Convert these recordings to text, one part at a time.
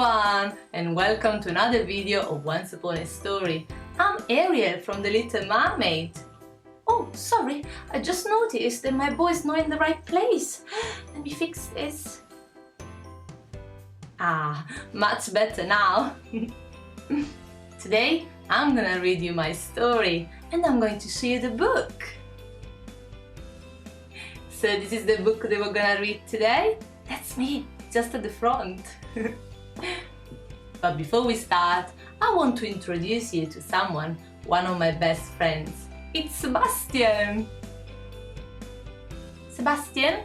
everyone, and welcome to another video of Once Upon a Story. I'm Ariel from The Little Mermaid. Oh, sorry, I just noticed that my bow is not in the right place. Let me fix this. Ah, much better now. Today, I'm gonna read you my story and I'm going to show you the book. So this is the book that we're gonna read today. That's me, just at the front. But before we start, I want to introduce you to someone, one of my best friends. It's Sebastian! Sebastian?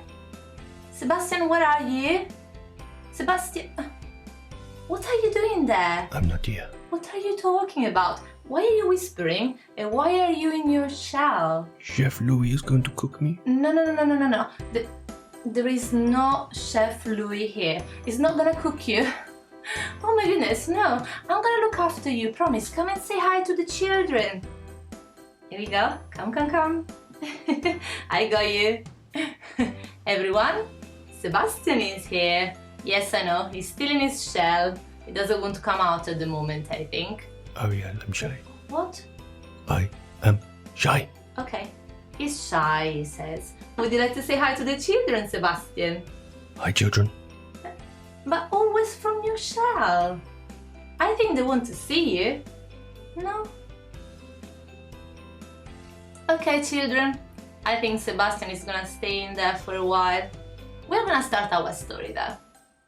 Sebastian, where are you? Sebastian, what are you doing there? I'm not here. What are you talking about? Why are you whispering? And why are you in your shell? Chef Louis is going to cook me? No. There is no Chef Louis here. He's not gonna cook you. Oh my goodness, no. I'm gonna look after you, promise. Come and say hi to the children. Here we go. Come. I got you. Everyone, Sebastian is here. Yes, I know, he's still in his shell. He doesn't want to come out at the moment, I think. Ariel, I'm shy. What? I am shy. Okay. He's shy, he says. Would you like to say hi to the children, Sebastian? Hi, children. But always from your shell. I think they want to see you. No? Okay, children. I think Sebastian is gonna stay in there for a while. We're gonna start our story though.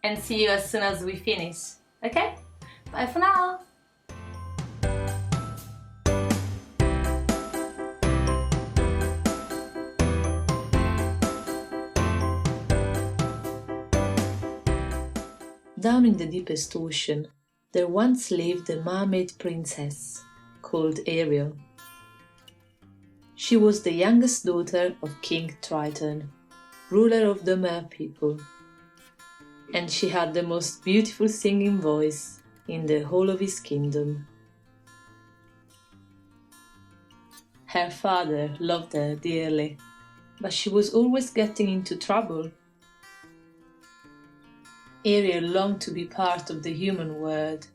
And see you as soon as we finish. Okay? Bye for now. Down in the deepest ocean, there once lived a mermaid princess called Ariel. She was the youngest daughter of King Triton, ruler of the Mer people, and she had the most beautiful singing voice in the whole of his kingdom. Her father loved her dearly, but she was always getting into trouble. Ariel longed to be part of the human world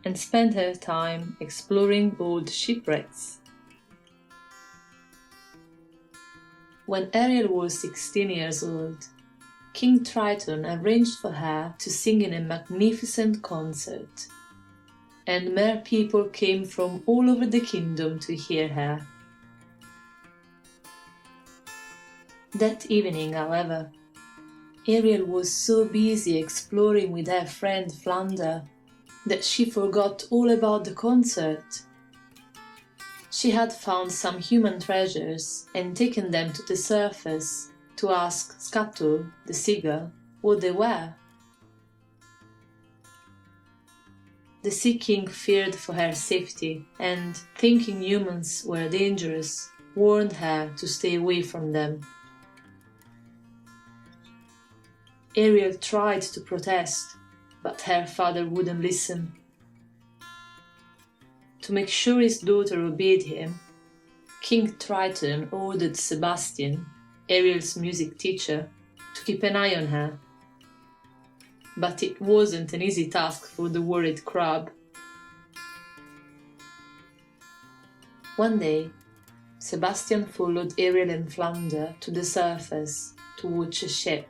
and spent her time exploring old shipwrecks. When Ariel was 16 years old, King Triton arranged for her to sing in a magnificent concert, and Mer people came from all over the kingdom to hear her. That evening, however, Ariel was so busy exploring with her friend Flounder that she forgot all about the concert. She had found some human treasures and taken them to the surface to ask Scuttle, the seagull, what they were. The Sea King feared for her safety and, thinking humans were dangerous, warned her to stay away from them. Ariel tried to protest, but her father wouldn't listen. To make sure his daughter obeyed him, King Triton ordered Sebastian, Ariel's music teacher, to keep an eye on her. But it wasn't an easy task for the worried crab. One day, Sebastian followed Ariel and Flounder to the surface to watch a ship.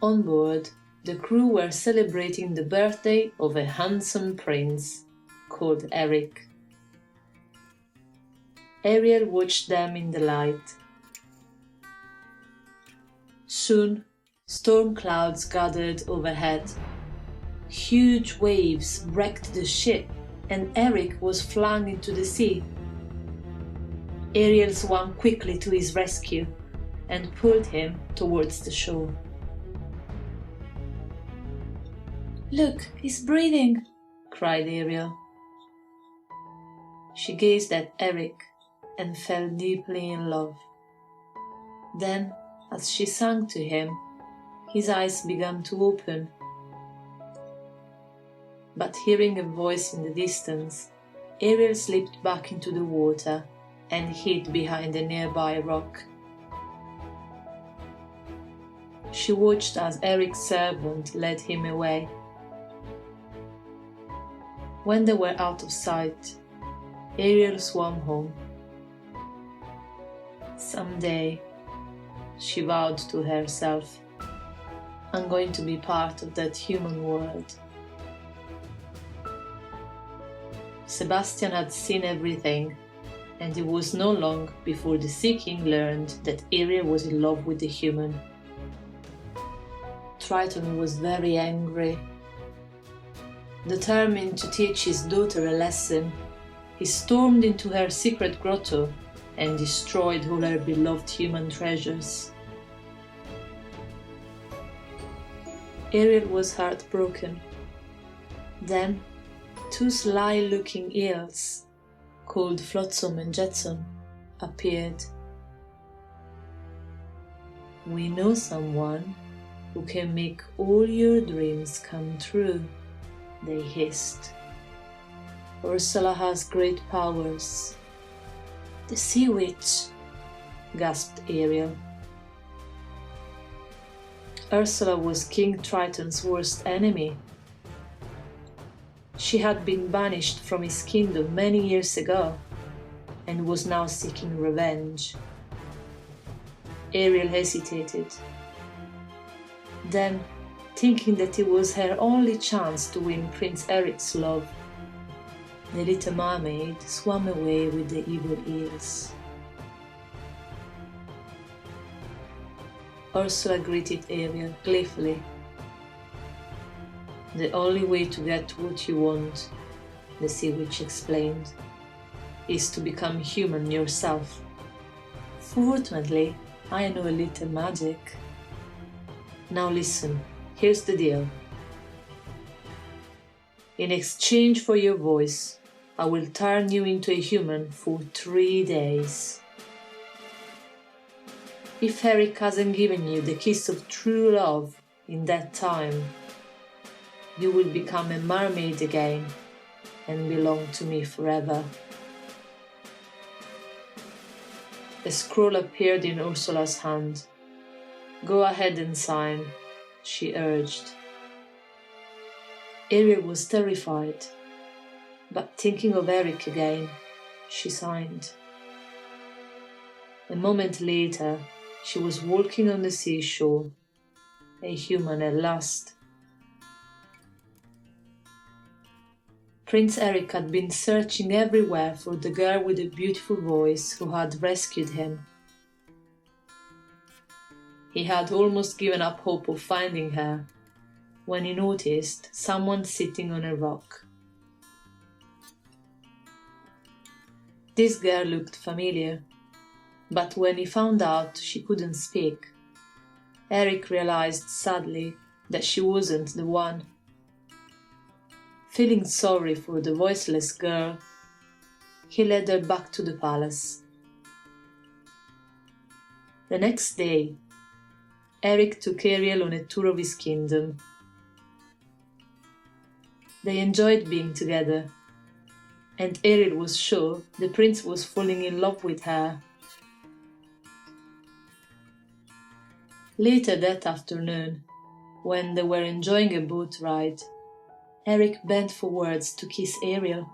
On board, the crew were celebrating the birthday of a handsome prince called Eric. Ariel watched them in delight. Soon, storm clouds gathered overhead. Huge waves wrecked the ship, and Eric was flung into the sea. Ariel swam quickly to his rescue and pulled him towards the shore. "Look, he's breathing!" cried Ariel. She gazed at Eric and fell deeply in love. Then, as she sang to him, his eyes began to open. But hearing a voice in the distance, Ariel slipped back into the water and hid behind a nearby rock. She watched as Eric's servant led him away. When they were out of sight, Ariel swam home. Someday, she vowed to herself, I'm going to be part of that human world. Sebastian had seen everything, and it was not long before the Sea King learned that Ariel was in love with the human. Triton was very angry. Determined to teach his daughter a lesson, he stormed into her secret grotto and destroyed all her beloved human treasures. Ariel was heartbroken. Then, two sly-looking eels, called Flotsam and Jetsam, appeared. We know someone who can make all your dreams come true, they hissed. Ursula has great powers. The Sea Witch, gasped Ariel. Ursula was King Triton's worst enemy. She had been banished from his kingdom many years ago and was now seeking revenge. Ariel hesitated. Then, thinking that it was her only chance to win Prince Eric's love, the little mermaid swam away with the evil eels. Ursula greeted Ariel gleefully. The only way to get what you want, the Sea Witch explained, is to become human yourself. Fortunately, I know a little magic. Now listen, here's the deal. In exchange for your voice, I will turn you into a human for 3 days. If Eric hasn't given you the kiss of true love in that time, you will become a mermaid again and belong to me forever. A scroll appeared in Ursula's hand. Go ahead and sign, she urged. Ariel was terrified, but thinking of Eric again, she signed. A moment later, she was walking on the seashore, a human at last. Prince Eric had been searching everywhere for the girl with the beautiful voice who had rescued him. He had almost given up hope of finding her when he noticed someone sitting on a rock. This girl looked familiar, but when he found out she couldn't speak, Eric realized sadly that she wasn't the one. Feeling sorry for the voiceless girl, he led her back to the palace. The next day, Eric took Ariel on a tour of his kingdom. They enjoyed being together, and Ariel was sure the prince was falling in love with her. Later that afternoon, when they were enjoying a boat ride, Eric bent forwards to kiss Ariel.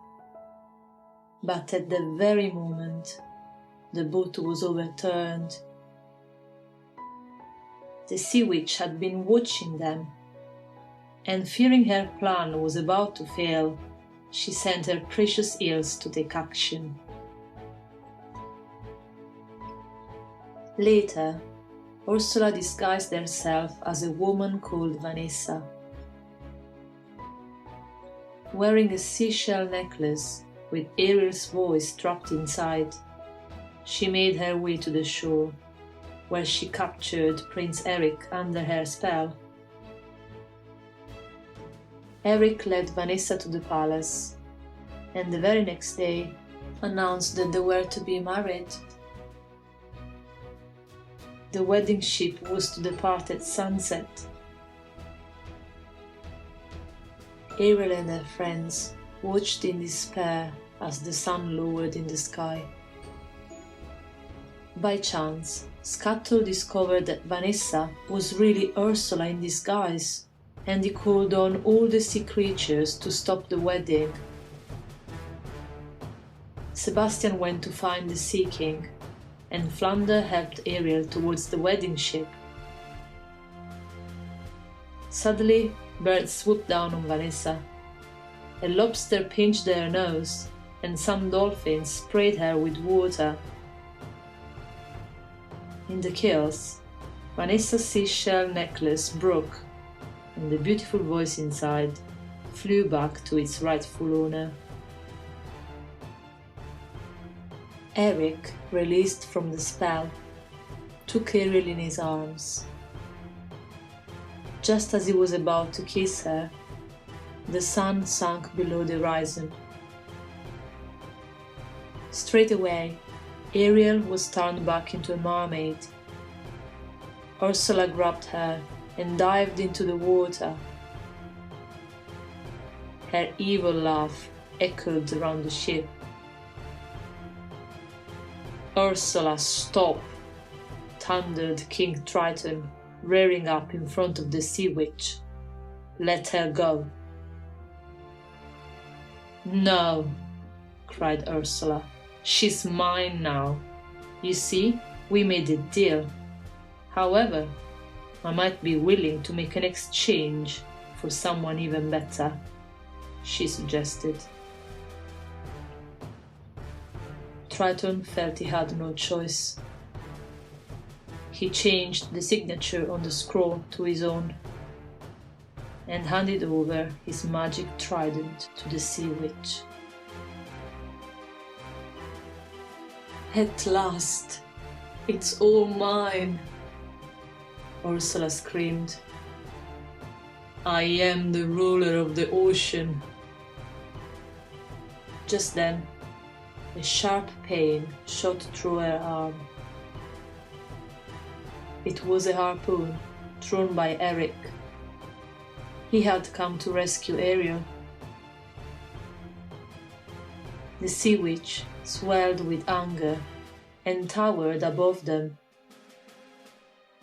But at the very moment, the boat was overturned. The Sea Witch had been watching them, and fearing her plan was about to fail, she sent her precious eels to take action. Later, Ursula disguised herself as a woman called Vanessa. Wearing a seashell necklace with Ariel's voice trapped inside, she made her way to the shore, where she captured Prince Eric under her spell. Eric led Vanessa to the palace, and the very next day announced that they were to be married. The wedding ship was to depart at sunset. Ariel and her friends watched in despair as the sun lowered in the sky. By chance, Scuttle discovered that Vanessa was really Ursula in disguise, and he called on all the sea creatures to stop the wedding. Sebastian went to find the Sea King, and Flounder helped Ariel towards the wedding ship. Suddenly, birds swooped down on Vanessa. A lobster pinched her nose, and some dolphins sprayed her with water. In the chaos, Vanessa's seashell necklace broke, and the beautiful voice inside flew back to its rightful owner. Eric, released from the spell, took Ariel in his arms. Just as he was about to kiss her, the sun sank below the horizon. Straight away, Ariel was turned back into a mermaid. Ursula grabbed her and dived into the water. Her evil laugh echoed around the ship. "Ursula, stop!" thundered King Triton, rearing up in front of the Sea Witch. "Let her go." "No," cried Ursula. "She's mine now. You see, we made a deal. However, I might be willing to make an exchange for someone even better," she suggested. Triton felt he had no choice. He changed the signature on the scroll to his own and handed over his magic trident to the Sea Witch. "At last, it's all mine," Ursula screamed. "I am the ruler of the ocean." Just then, a sharp pain shot through her arm. It was a harpoon thrown by Eric. He had come to rescue Ariel. The Sea Witch swelled with anger and towered above them.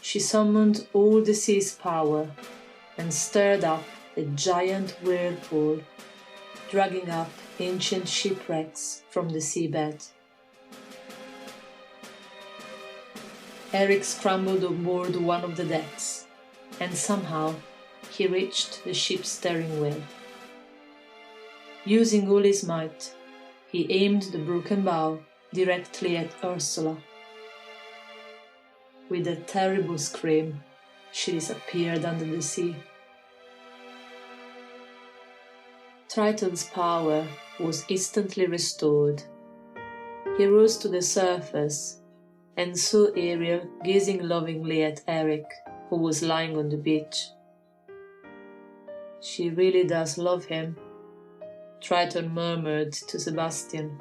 She summoned all the sea's power and stirred up a giant whirlpool, dragging up ancient shipwrecks from the seabed. Eric scrambled on board one of the decks, and somehow he reached the ship's steering wheel. Using all his might, he aimed the broken bow directly at Ursula. With a terrible scream, she disappeared under the sea. Triton's power was instantly restored. He rose to the surface and saw Ariel gazing lovingly at Eric, who was lying on the beach. "She really does love him," Triton murmured to Sebastian.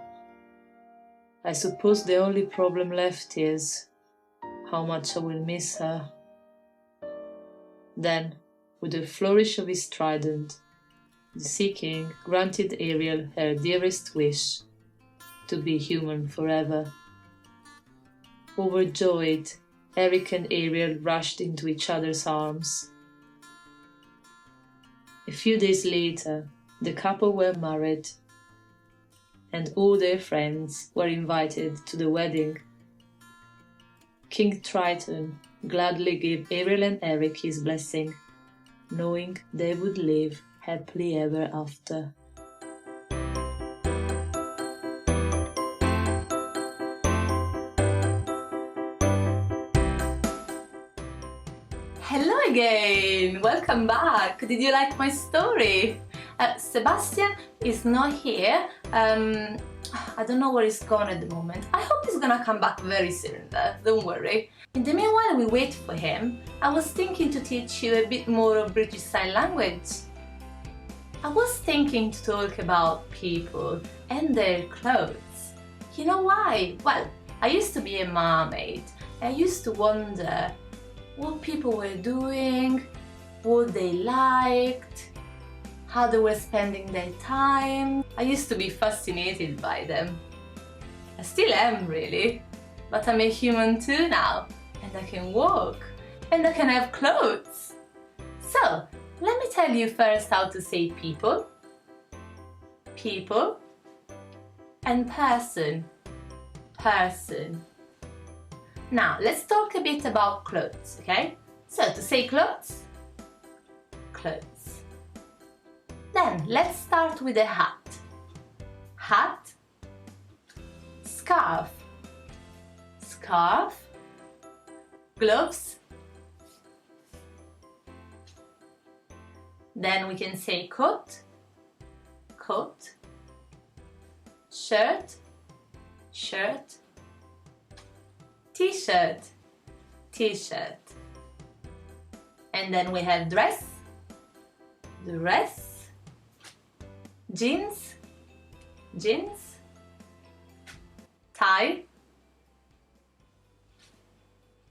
"I suppose the only problem left is how much I will miss her." Then, with a flourish of his trident, the Sea King granted Ariel her dearest wish, to be human forever. Overjoyed, Eric and Ariel rushed into each other's arms. A few days later, the couple were married, and all their friends were invited to the wedding. King Triton gladly gave Ariel and Eric his blessing, knowing they would live happily ever after. Hello again! Welcome back! Did you like my story? Sebastian is not here. I don't know where he's gone at the moment. I hope he's gonna come back very soon though, don't worry. In the meanwhile we wait for him, I was thinking to teach you a bit more of British Sign Language. I was thinking to talk about people and their clothes. You know why? Well, I used to be a mermaid. I used to wonder what people were doing, what they liked, how they were spending their time. I used to be fascinated by them. I still am, really. But I'm a human too now, and I can walk, and I can have clothes. So, let me tell you first how to say people, people, and person, person. Now, let's talk a bit about clothes, okay? So, to say clothes, clothes. Then, let's start with a hat. Hat, scarf, scarf, gloves. Then we can say coat, coat, shirt, shirt, t-shirt, t-shirt. And then we have dress, dress, jeans, jeans, tie,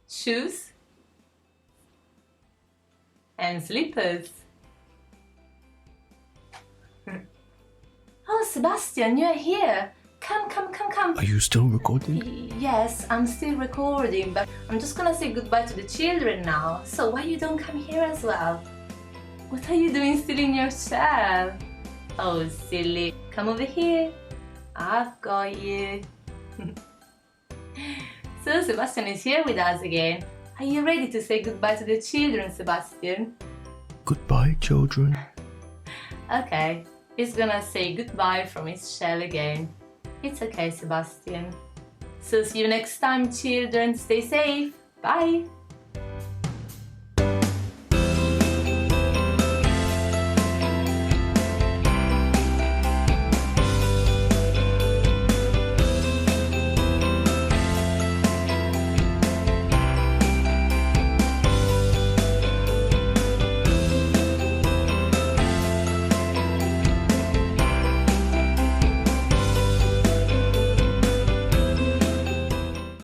shoes, and slippers. Oh, Sebastian, you're here. Come, come, come, come. Are you still recording? Yes, I'm still recording, but I'm just gonna say goodbye to the children now. So why you don't come here as well? What are you doing still in your chair? Oh, silly. Come over here. I've got you. So Sebastian is here with us again. Are you ready to say goodbye to the children, Sebastian? Goodbye, children. Okay, he's gonna say goodbye from his shell again. It's okay, Sebastian. So see you next time, children. Stay safe. Bye.